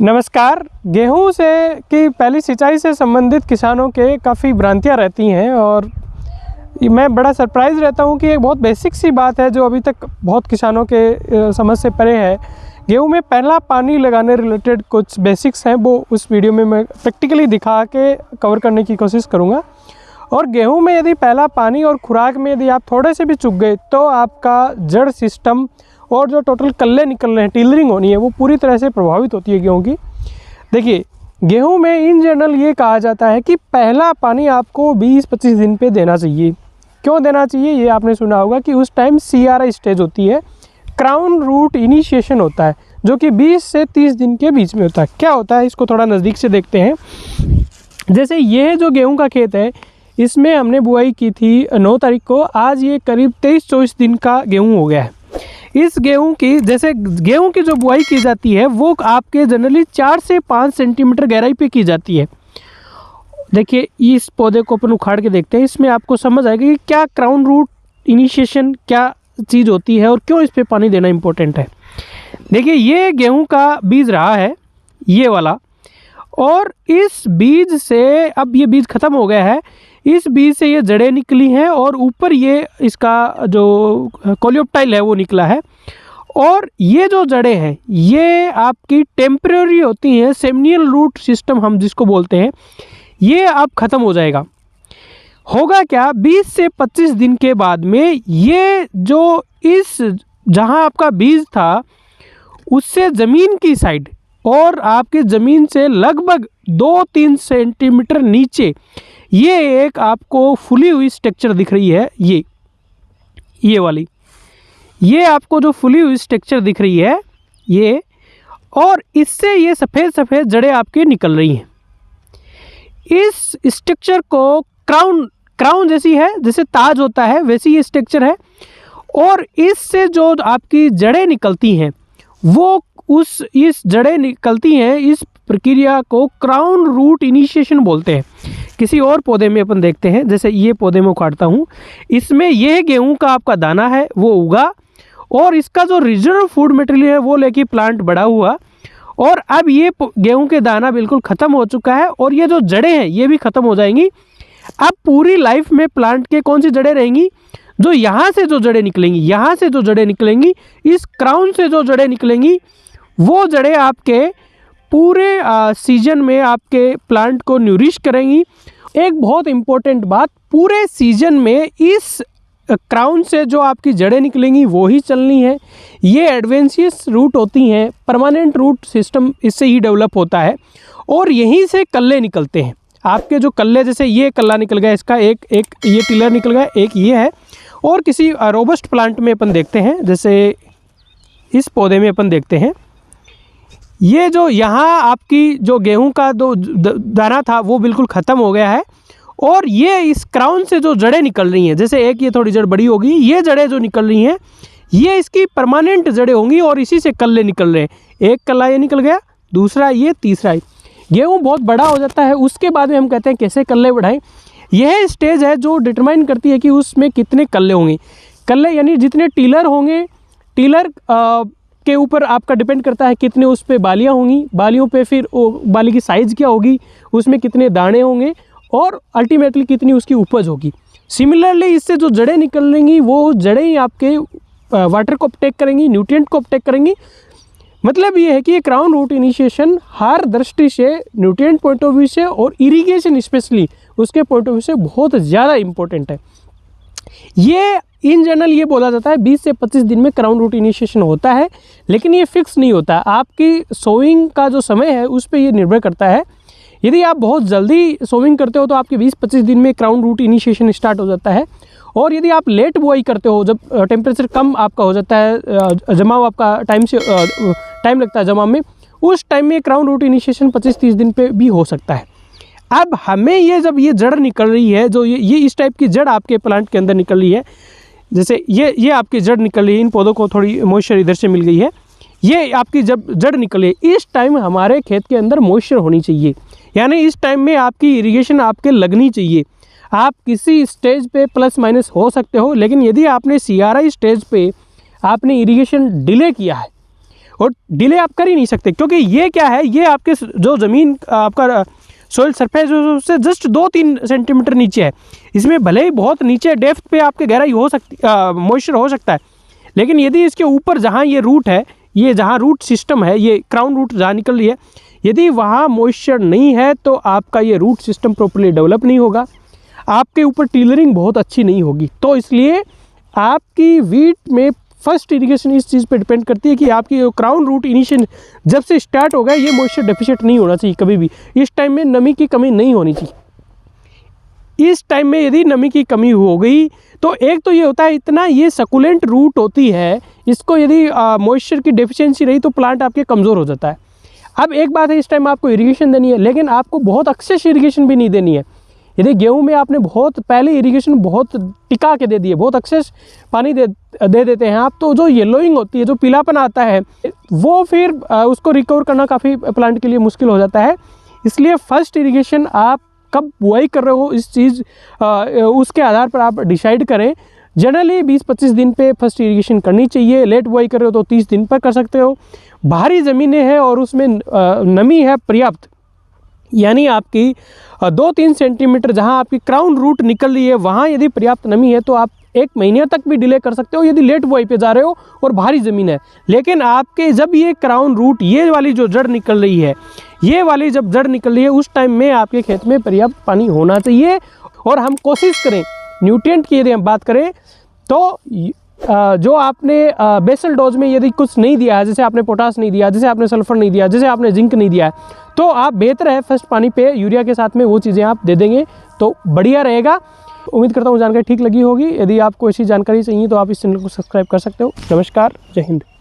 नमस्कार। गेहूं से की पहली सिंचाई से संबंधित किसानों के काफ़ी भ्रांतियां रहती हैं और मैं बड़ा सरप्राइज़ रहता हूं कि एक बहुत बेसिक सी बात है जो अभी तक बहुत किसानों के समझ से परे है। गेहूं में पहला पानी लगाने रिलेटेड कुछ बेसिक्स हैं, वो उस वीडियो में मैं प्रैक्टिकली दिखा के कवर करने की कोशिश करूँगा। और गेहूँ में यदि पहला पानी और खुराक में यदि आप थोड़े से भी चूक गए तो आपका जड़ सिस्टम और जो टोटल कल्ले निकल रहे हैं, टिलरिंग होनी है, वो पूरी तरह से प्रभावित होती है गेहूं की। देखिए, गेहूं में इन जनरल ये कहा जाता है कि पहला पानी आपको 20-25 दिन पे देना चाहिए। क्यों देना चाहिए ये आपने सुना होगा कि उस टाइम CRI स्टेज होती है, क्राउन रूट इनिशिएशन होता है, जो कि 20 से 30 दिन के बीच में होता है। क्या होता है इसको थोड़ा नज़दीक से देखते हैं। जैसे ये जो गेहूँ का खेत है, इसमें हमने बुआई की थी 9 तारीख को। आज ये करीब 23-24 दिन का गेहूँ हो गया है। इस गेहूं की, जैसे गेहूं की जो बुआई की जाती है वो आपके जनरली 4 से 5 सेंटीमीटर गहराई पे की जाती है। देखिए, इस पौधे को अपन उखाड़ के देखते हैं, इसमें आपको समझ आएगा कि क्या क्राउन रूट इनिशिएशन क्या चीज़ होती है और क्यों इस पे पानी देना इम्पोर्टेंट है। देखिए, ये गेहूं का बीज रहा है, ये वाला, और इस बीज से अब ये बीज ख़त्म हो गया है। इस बीज से ये जड़ें निकली हैं और ऊपर ये इसका जो कोलियोप्टाइल है वो निकला है। और ये जो जड़ें हैं ये आपकी टेम्परेरी होती हैं, सेमिनियल रूट सिस्टम हम जिसको बोलते हैं, ये अब ख़त्म हो जाएगा। होगा क्या, 20 से 25 दिन के बाद में ये जो इस जहाँ आपका बीज था उससे ज़मीन की साइड और आपके ज़मीन से लगभग 2-3 सेंटीमीटर नीचे ये एक आपको फुली हुई स्ट्रक्चर दिख रही है। ये वाली, ये आपको जो फुली हुई स्ट्रक्चर दिख रही है ये, और इससे ये सफ़ेद सफ़ेद जड़ें आपके निकल रही हैं। इस स्ट्रक्चर को क्राउन जैसी है, जैसे ताज होता है वैसी ये स्ट्रक्चर है। और इससे जो आपकी जड़ें निकलती हैं वो इस जड़ें निकलती हैं, इस प्रक्रिया को क्राउन रूट इनिशिएशन बोलते हैं। किसी और पौधे में अपन देखते हैं, जैसे ये पौधे में उखाड़ता हूँ, इसमें यह गेहूं का आपका दाना है वो उगा और इसका जो रिजर्व फूड मटेरियल है वो लेके प्लांट बड़ा हुआ। और अब ये गेहूं के दाना बिल्कुल ख़त्म हो चुका है और ये जो जड़ें हैं ये भी ख़त्म हो जाएंगी। अब पूरी लाइफ में प्लांट के कौन सी जड़ें रहेंगी, जो यहाँ से जो जड़ें निकलेंगी, यहाँ से जो जड़ें निकलेंगी, इस क्राउन से जो जड़ें निकलेंगी, वो जड़ें आपके पूरे सीजन में आपके प्लांट को न्यूरिश करेंगी। एक बहुत इम्पोर्टेंट बात, पूरे सीजन में इस क्राउन से जो आपकी जड़ें निकलेंगी वो ही चलनी है। ये एडवेंशियस रूट होती हैं, परमानेंट रूट सिस्टम इससे ही डेवलप होता है और यहीं से कल्ले निकलते हैं। आपके जो कल्ले, जैसे ये कल्ला निकल गया, इसका एक ये टिलर निकल गया, एक ये है। और किसी रोबस्ट प्लांट में अपन देखते हैं, जैसे इस पौधे में अपन देखते हैं, ये जो यहाँ आपकी जो गेहूं का जो दाना था वो बिल्कुल ख़त्म हो गया है और ये इस क्राउन से जो जड़ें निकल रही हैं, जैसे एक ये थोड़ी जड़ बड़ी होगी, ये जड़ें जो निकल रही हैं ये इसकी परमानेंट जड़ें होंगी और इसी से कल्ले निकल रहे हैं। एक कल्ला ये निकल गया, दूसरा ये, तीसरा ये। गेहूँ बहुत बड़ा हो जाता है, उसके बाद में हम कहते हैं कैसे कल्ले बढ़ाएं। यह स्टेज है जो डिटरमाइन करती है कि उसमें कितने कल्ले होंगे। कल्ले यानी जितने टीलर होंगे, टीलर के ऊपर आपका डिपेंड करता है कितने उस पर बालियाँ होंगी, बालियों पे फिर बाली की साइज़ क्या होगी, उसमें कितने दाने होंगे और अल्टीमेटली कितनी उसकी उपज होगी। सिमिलरली इससे जो जड़ें निकलेंगी वो जड़ें ही आपके वाटर को अपटेक करेंगी, न्यूट्रिएंट को अपटेक करेंगी। मतलब ये है कि ये क्राउन रूट इनिशिएशन हर दृष्टि से, न्यूट्रिएंट पॉइंट ऑफ व्यू से और इरिगेशन स्पेशली उसके पॉइंट ऑफ व्यू से बहुत ज़्यादा इम्पोर्टेंट है। ये इन जनरल ये बोला जाता है 20 से 25 दिन में क्राउन रूट इनिशिएशन होता है, लेकिन ये फिक्स नहीं होता। आपकी सोइंग का जो समय है उस पर ये निर्भर करता है। यदि आप बहुत जल्दी सोइंग करते हो तो आपके 20-25 दिन में क्राउन रूट इनिशिएशन स्टार्ट हो जाता है। और यदि आप लेट बुआई करते हो, जब टेम्परेचर कम आपका हो जाता है, जमाव आपका टाइम लगता है जमाव में, उस टाइम में क्राउन रूट इनिशिएशन 25-30 दिन पे भी हो सकता है। अब हमें ये जब ये जड़ निकल रही है, जो ये इस टाइप की जड़ आपके प्लांट के अंदर निकल रही है, जैसे ये आपकी जड़ निकल रही है, इन पौधों को थोड़ी मॉइस्चर इधर से मिल गई है, ये आपकी जब जड़ निकली है, इस टाइम हमारे खेत के अंदर मॉइस्चर होनी चाहिए। यानी इस टाइम में आपकी इरिगेशन आपके लगनी चाहिए। आप किसी स्टेज पे प्लस माइनस हो सकते हो, लेकिन यदि आपने CRI स्टेज पे आपने इरिगेशन डिले किया है और डिले आप कर ही नहीं सकते, क्योंकि ये क्या है, ये आपके जो ज़मीन आपका सोइल सरफेस उससे जस्ट 2-3 सेंटीमीटर नीचे है। इसमें भले ही बहुत नीचे डेप्थ पे आपके गहराई हो सकती, मॉइस्चर हो सकता है, लेकिन यदि इसके ऊपर जहाँ ये रूट है, ये जहाँ रूट सिस्टम है, ये क्राउन रूट जहाँ निकल रही है, यदि वहाँ मॉइस्चर नहीं है तो आपका ये रूट सिस्टम प्रॉपर्ली डेवलप नहीं होगा, आपके ऊपर टिलरिंग बहुत अच्छी नहीं होगी। तो इसलिए आपकी वीट में फर्स्ट इरिगेशन इस चीज़ पे डिपेंड करती है कि आपकी क्राउन रूट इनिशियल जब से स्टार्ट हो गया, ये मॉइस्चर डेफिशिएंट नहीं होना चाहिए कभी भी। इस टाइम में नमी की कमी नहीं होनी चाहिए। इस टाइम में यदि नमी की कमी हो गई तो एक तो ये होता है, इतना ये सकुलेंट रूट होती है, इसको यदि मॉइस्चर की डेफिशिएंसी रही तो प्लांट आपके कमज़ोर हो जाता है। अब एक बात है, इस टाइम आपको इरिगेशन देनी है, लेकिन आपको बहुत एक्सेस इरिगेशन भी नहीं देनी है। यदि गेहूं में आपने बहुत पहले इरिगेशन बहुत टिका के दे दिए, बहुत एक्सेस पानी दे देते हैं आप, तो जो येलोइंग होती है, जो पीलापन आता है, वो फिर उसको रिकवर करना काफ़ी प्लांट के लिए मुश्किल हो जाता है। इसलिए फर्स्ट इरिगेशन आप कब बुआई कर रहे हो, इस चीज़ उसके आधार पर आप डिसाइड करें। जनरली 20-25 दिन पे फर्स्ट इरिगेशन करनी चाहिए। लेट बुआई कर रहे हो तो 30 दिन पर कर सकते हो। भारी ज़मीनें हैं और उसमें नमी है पर्याप्त, यानी आपकी 2-3 सेंटीमीटर जहां आपकी क्राउन रूट निकल रही है, वहां यदि पर्याप्त नमी है तो आप 1 महीने तक भी डिले कर सकते हो यदि लेट बुआई पे जा रहे हो और भारी ज़मीन है। लेकिन आपके जब ये क्राउन रूट, ये वाली जो जड़ निकल रही है, ये वाली जब जड़ निकल रही है, उस टाइम में आपके खेत में पर्याप्त पानी होना चाहिए। और हम कोशिश करें, न्यूट्रिएंट की यदि हम बात करें तो जो आपने बेसल डोज में यदि कुछ नहीं दिया है, जैसे आपने पोटास नहीं दिया, जैसे आपने सल्फर नहीं दिया, जैसे आपने जिंक नहीं दिया है, तो आप बेहतर है फर्स्ट पानी पे यूरिया के साथ में वो चीज़ें आप दे देंगे तो बढ़िया रहेगा। उम्मीद करता हूँ जानकारी ठीक लगी होगी। यदि आपको ऐसी जानकारी चाहिए तो आप इस चैनल को सब्सक्राइब कर सकते हो। नमस्कार, जय हिंद।